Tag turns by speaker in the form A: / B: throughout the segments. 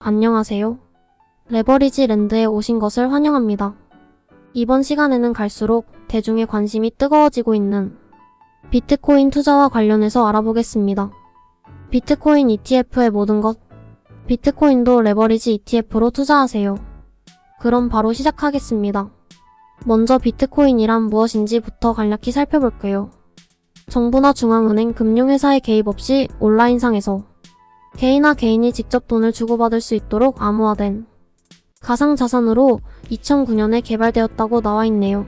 A: 안녕하세요. 레버리지 랜드에 오신 것을 환영합니다. 이번 시간에는 갈수록 대중의 관심이 뜨거워지고 있는 비트코인 투자와 관련해서 알아보겠습니다. 비트코인 ETF의 모든 것. 비트코인도 레버리지 ETF로 투자하세요. 그럼 바로 시작하겠습니다. 먼저 비트코인이란 무엇인지부터 간략히 살펴볼게요. 정부나 중앙은행, 금융회사의 개입 없이 온라인상에서 개인이 직접 돈을 주고받을 수 있도록 암호화된 가상자산으로 2009년에 개발되었다고 나와 있네요.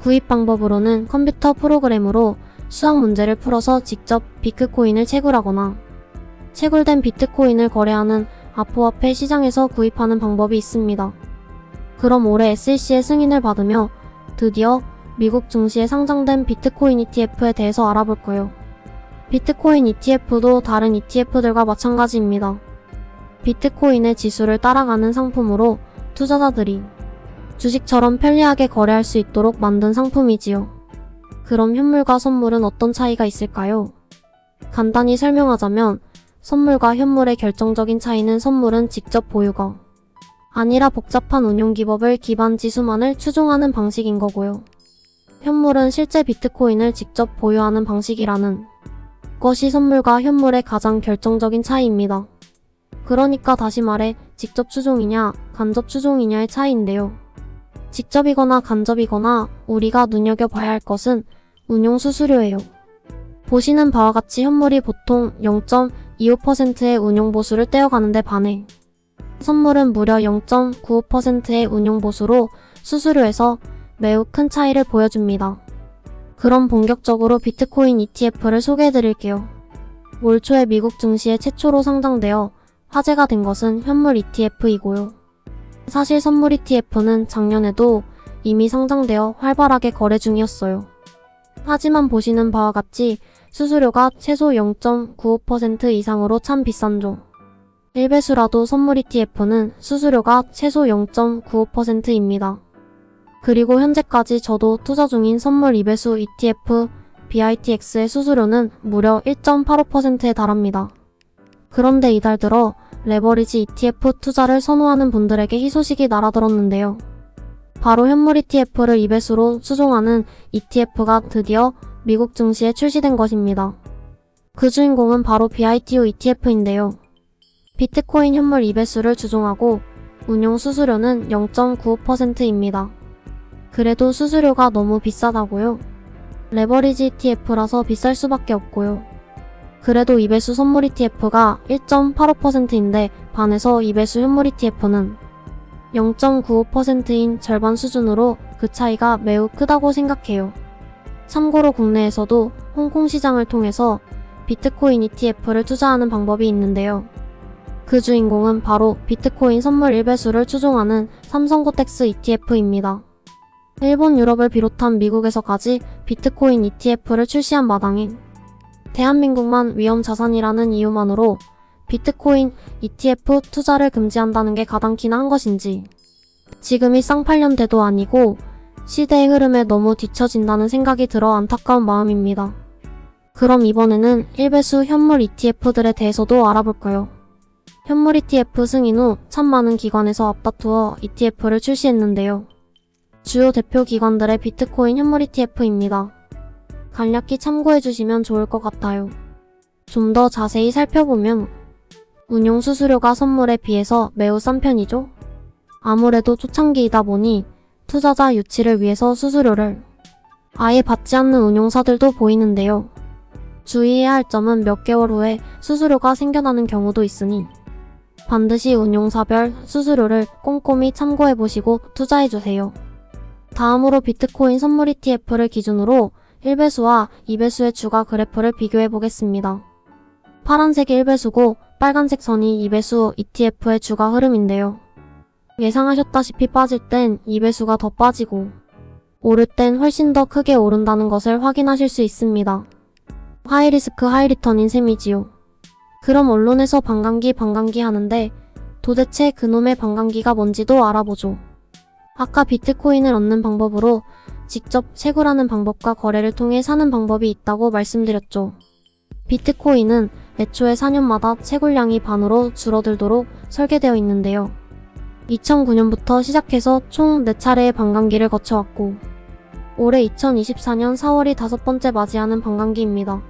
A: 구입 방법으로는 컴퓨터 프로그램으로 수학 문제를 풀어서 직접 비트코인을 채굴하거나 채굴된 비트코인을 거래하는 암호화폐 시장에서 구입하는 방법이 있습니다. 그럼 올해 SEC의 승인을 받으며 드디어 미국 증시에 상장된 비트코인 ETF에 대해서 알아볼 거예요. 비트코인 ETF도 다른 ETF들과 마찬가지입니다. 비트코인의 지수를 따라가는 상품으로 투자자들이 주식처럼 편리하게 거래할 수 있도록 만든 상품이지요. 그럼 현물과 선물은 어떤 차이가 있을까요? 간단히 설명하자면 선물과 현물의 결정적인 차이는 선물은 직접 보유가 아니라 복잡한 운용 기법을 기반 지수만을 추종하는 방식인 거고요. 현물은 실제 비트코인을 직접 보유하는 방식이라는 것이 선물과 현물의 가장 결정적인 차이입니다. 그러니까 다시 말해 직접 추종이냐 간접 추종이냐의 차이인데요. 직접이거나 간접이거나 우리가 눈여겨봐야 할 것은 운용 수수료예요. 보시는 바와 같이 현물이 보통 0.25%의 운용 보수를 떼어가는데 반해 선물은 무려 0.95%의 운용 보수로 수수료에서 매우 큰 차이를 보여줍니다. 그럼 본격적으로 비트코인 ETF를 소개해드릴게요. 올 초에 미국 증시에 최초로 상장되어 화제가 된 것은 현물 ETF이고요. 사실 선물 ETF는 작년에도 이미 상장되어 활발하게 거래 중이었어요. 하지만 보시는 바와 같이 수수료가 최소 0.95% 이상으로 참 비싼죠. 1배수라도 선물 ETF는 수수료가 최소 0.95%입니다. 그리고 현재까지 저도 투자 중인 선물 2배수 ETF BITX의 수수료는 무려 1.85%에 달합니다. 그런데 이달 들어 레버리지 ETF 투자를 선호하는 분들에게 희소식이 날아들었는데요. 바로 현물 ETF를 2배수로 추종하는 ETF가 드디어 미국 증시에 출시된 것입니다. 그 주인공은 바로 BITO ETF인데요. 비트코인 현물 2배수를 추종하고 운용 수수료는 0.95%입니다. 그래도 수수료가 너무 비싸다고요? 레버리지 ETF라서 비쌀 수밖에 없고요. 그래도 2배수 선물 ETF가 1.85%인데 반해서 2배수 현물 ETF는 0.95%인 절반 수준으로 그 차이가 매우 크다고 생각해요. 참고로 국내에서도 홍콩 시장을 통해서 비트코인 ETF를 투자하는 방법이 있는데요. 그 주인공은 바로 비트코인 선물 1배수를 추종하는 삼성고텍스 ETF입니다. 일본, 유럽을 비롯한 미국에서까지 비트코인 ETF를 출시한 마당에 대한민국만 위험자산이라는 이유만으로 비트코인 ETF 투자를 금지한다는 게 가당키나 한 것인지 지금이 쌍팔년대도 아니고 시대의 흐름에 너무 뒤처진다는 생각이 들어 안타까운 마음입니다. 그럼 이번에는 1배수 현물 ETF들에 대해서도 알아볼까요? 현물 ETF 승인 후 참 많은 기관에서 앞다투어 ETF를 출시했는데요. 주요 대표 기관들의 비트코인 현물 ETF입니다. 간략히 참고해주시면 좋을 것 같아요. 좀 더 자세히 살펴보면 운용 수수료가 선물에 비해서 매우 싼 편이죠. 아무래도 초창기이다 보니 투자자 유치를 위해서 수수료를 아예 받지 않는 운용사들도 보이는데요. 주의해야 할 점은 몇 개월 후에 수수료가 생겨나는 경우도 있으니 반드시 운용사별 수수료를 꼼꼼히 참고해보시고 투자해주세요. 다음으로 비트코인 선물 ETF를 기준으로 1배수와 2배수의 주가 그래프를 비교해보겠습니다. 파란색이 1배수고 빨간색 선이 2배수 ETF의 주가 흐름인데요. 예상하셨다시피 빠질 땐 2배수가 더 빠지고 오를 땐 훨씬 더 크게 오른다는 것을 확인하실 수 있습니다. 하이리스크 하이리턴인 셈이지요. 그럼 언론에서 반감기 하는데 도대체 그놈의 반감기가 뭔지도 알아보죠. 아까 비트코인을 얻는 방법으로 직접 채굴하는 방법과 거래를 통해 사는 방법이 있다고 말씀드렸죠. 비트코인은 애초에 4년마다 채굴량이 반으로 줄어들도록 설계되어 있는데요. 2009년부터 시작해서 총 4차례의 반감기를 거쳐왔고 올해 2024년 4월이 5번째 맞이하는 반감기입니다.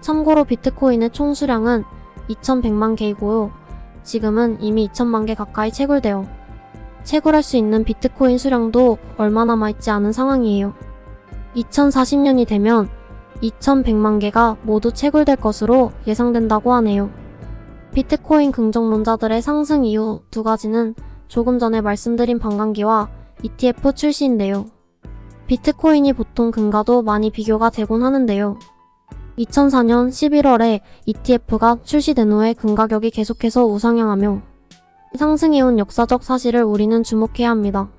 A: 참고로 비트코인의 총 수량은 2100만 개이고요. 지금은 이미 2000만 개 가까이 채굴되어 채굴할 수 있는 비트코인 수량도 얼마 남아있지 않은 상황이에요. 2040년이 되면 2100만 개가 모두 채굴될 것으로 예상된다고 하네요. 비트코인 긍정론자들의 상승 이유 두 가지는 조금 전에 말씀드린 반감기와 ETF 출시인데요. 비트코인이 보통 금과도 많이 비교가 되곤 하는데요. 2004년 11월에 ETF가 출시된 후에 금 가격이 계속해서 우상향하며 상승해온 역사적 사실을 우리는 주목해야 합니다.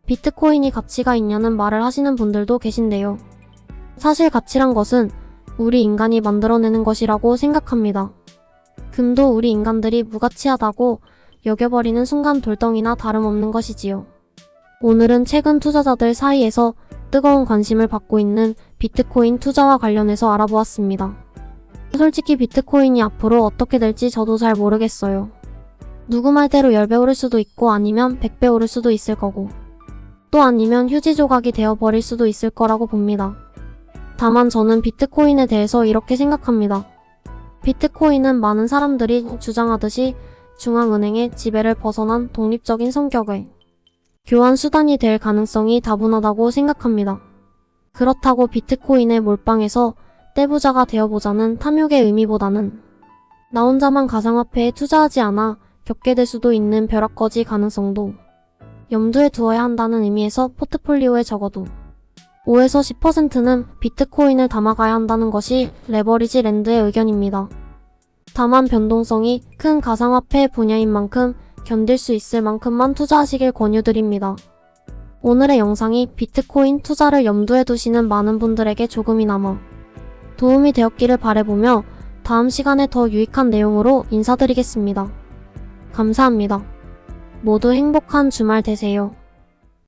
A: 비트코인이 가치가 있냐는 말을 하시는 분들도 계신데요. 사실 가치란 것은 우리 인간이 만들어내는 것이라고 생각합니다. 금도 우리 인간들이 무가치하다고 여겨버리는 순간 돌덩이나 다름없는 것이지요. 오늘은 최근 투자자들 사이에서 뜨거운 관심을 받고 있는 비트코인 투자와 관련해서 알아보았습니다. 솔직히 비트코인이 앞으로 어떻게 될지 저도 잘 모르겠어요. 누구 말대로 10배 오를 수도 있고 아니면 100배 오를 수도 있을 거고 또 아니면 휴지 조각이 되어버릴 수도 있을 거라고 봅니다. 다만 저는 비트코인에 대해서 이렇게 생각합니다. 비트코인은 많은 사람들이 주장하듯이 중앙은행의 지배를 벗어난 독립적인 성격의 교환 수단이 될 가능성이 다분하다고 생각합니다. 그렇다고 비트코인에 몰빵해서 떼부자가 되어보자는 탐욕의 의미보다는 나 혼자만 가상화폐에 투자하지 않아 겪게 될 수도 있는 벼락거지 가능성도 염두에 두어야 한다는 의미에서 포트폴리오에 적어도 5에서 10%는 비트코인을 담아가야 한다는 것이 레버리지 랜드의 의견입니다. 다만 변동성이 큰 가상화폐 분야인 만큼 견딜 수 있을 만큼만 투자하시길 권유드립니다. 오늘의 영상이 비트코인 투자를 염두에 두시는 많은 분들에게 조금이나마 도움이 되었기를 바라보며 다음 시간에 더 유익한 내용으로 인사드리겠습니다. 감사합니다. 모두 행복한 주말 되세요.